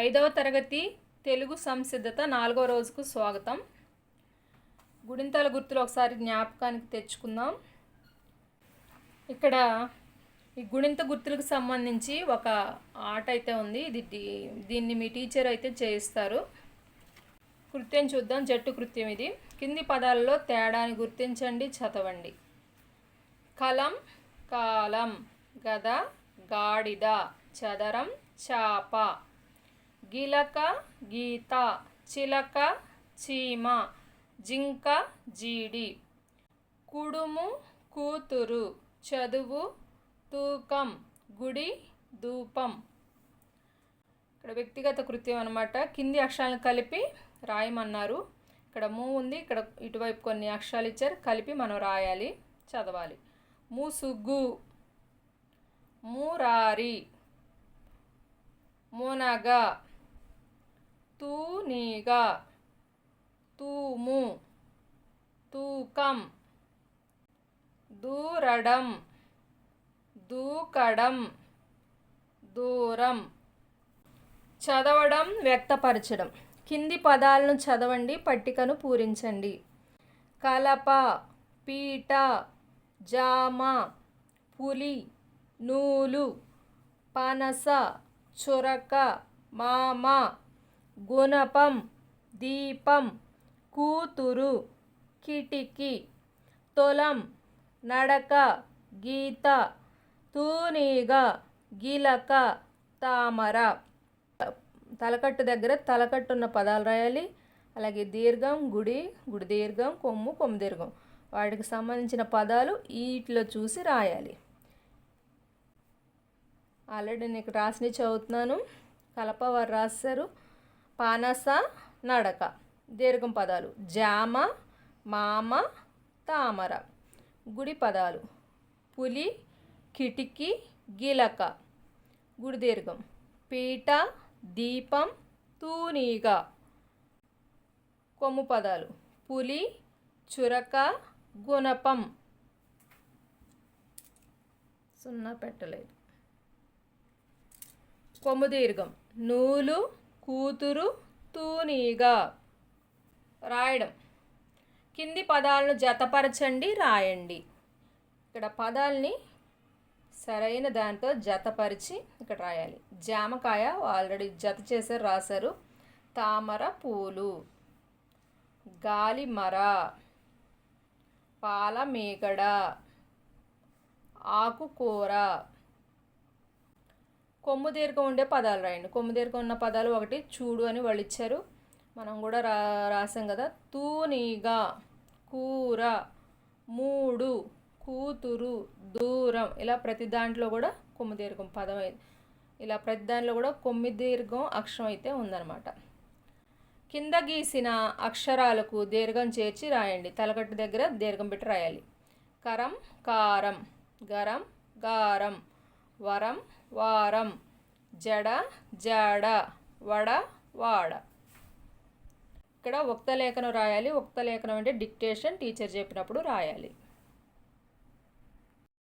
5వ తరగతి తెలుగు సంసిద్ధత 4వ రోజుకు స్వాగతం. గుణింతాల గుర్తులు ఒకసారి జ్ఞాపకానికి తెచ్చుకుందాం. ఇక్కడ ఈ గుణింత గుర్తులకు సంబంధించి ఒక ఆట అయితే ఉంది. దీన్ని మీ టీచర్ అయితే చేయిస్తారు. కృత్యం చూద్దాం. జట్టు కృత్యం ఇది. కింది పదాలలో తేడాని గుర్తించండి, చదవండి. కలం, కాలం, గద, గాడిద, చదరం, చాప, గిలక, గీత, చిలక, చీమ, జింక, జీడి, కుడుము, కూతురు, చదువు, తూకం, గుడి, ధూపం. ఇక్కడ వ్యక్తిగత కృత్యం అన్నమాట. కింది అక్షరాలను కలిపి రాయమన్నారు. ఇక్కడ మూ ఉంది, ఇక్కడ ఇటువైపు కొన్ని అక్షరాలు ఇచ్చారు, కలిపి మనం రాయాలి, చదవాలి. ముసుగు, మురారి, మునగ, తూనీగ, తూము, తూకం, దూరడం, దూకడం, దూరం. చదవడం, వ్యక్తపరచడం. కింది పదాలను చదవండి, పట్టికను పూరించండి. కలప, పీట, జామ, పులి, నూలు, పనస, చురక, మామ, గుణపం, దీపం, కూతురు, కిటికీ, తొలం, నడక, గీత, తూనీగ, గిలక, తామర. తలకట్టు దగ్గర తలకట్టున్న పదాలు రాయాలి. అలాగే దీర్ఘం, గుడి, గుడి దీర్ఘం, కొమ్ము, కొమ్ము దీర్ఘం, వాటికి సంబంధించిన పదాలు వీటిలో చూసి రాయాలి. ఆల్రెడీ నీకు రాసిని చదువుతున్నాను. కలప వారు రాశారు. పానస, నడక, దీర్ఘం పదాలు. జామ, మామ, తామర. గుడి పదాలు. పులి, కిటికీ, గిలక, గుడి దీర్ఘం. పీట, దీపం, తూనీగ. కొమ్ము పదాలు. పులి, చురక, గుణపం. సున్నా పెట్టలేదు. కొమ్ము దీర్ఘం. నూలు, కూతురు, తూనీగ. రాయడం. కింది పదాలను జతపరచండి, రాయండి. ఇక్కడ పదాలని సరైన దాంతో జతపరిచి ఇక్కడ రాయాలి. జామకాయ ఆల్రెడీ జత చేశారు, రాశారు. తామర పూలు, గాలిమర, పాల మేగడ, ఆకుకూర. కొమ్ము దీర్ఘం ఉండే పదాలు రాయండి. కొమ్ము దీర్ఘం ఉన్న పదాలు ఒకటి చూడు అని వాళ్ళు ఇచ్చారు, మనం కూడా రాసాం కదా. తూనీగ, కూర, మూడు, కూతురు, దూరం. ఇలా ప్రతి దాంట్లో కూడా కొమ్ము దీర్ఘం పదం, ఇలా ప్రతి దాంట్లో కూడా కొమ్ము దీర్ఘం అక్షరం అయితే ఉందన్నమాట. కింద గీసిన అక్షరాలకు దీర్ఘం చేర్చి రాయండి. తలకట్టు దగ్గర దీర్ఘం పెట్టి రాయాలి. కరం, కారం, గరం, గారం, వరం, వారం, జడ, జాడ, వడ, వాడ. ఇక్కడ ఉక్త లేఖనం రాయాలి. ఉక్త లేఖనం అంటే డిక్టేషన్, టీచర్ చెప్పినప్పుడు రాయాలి.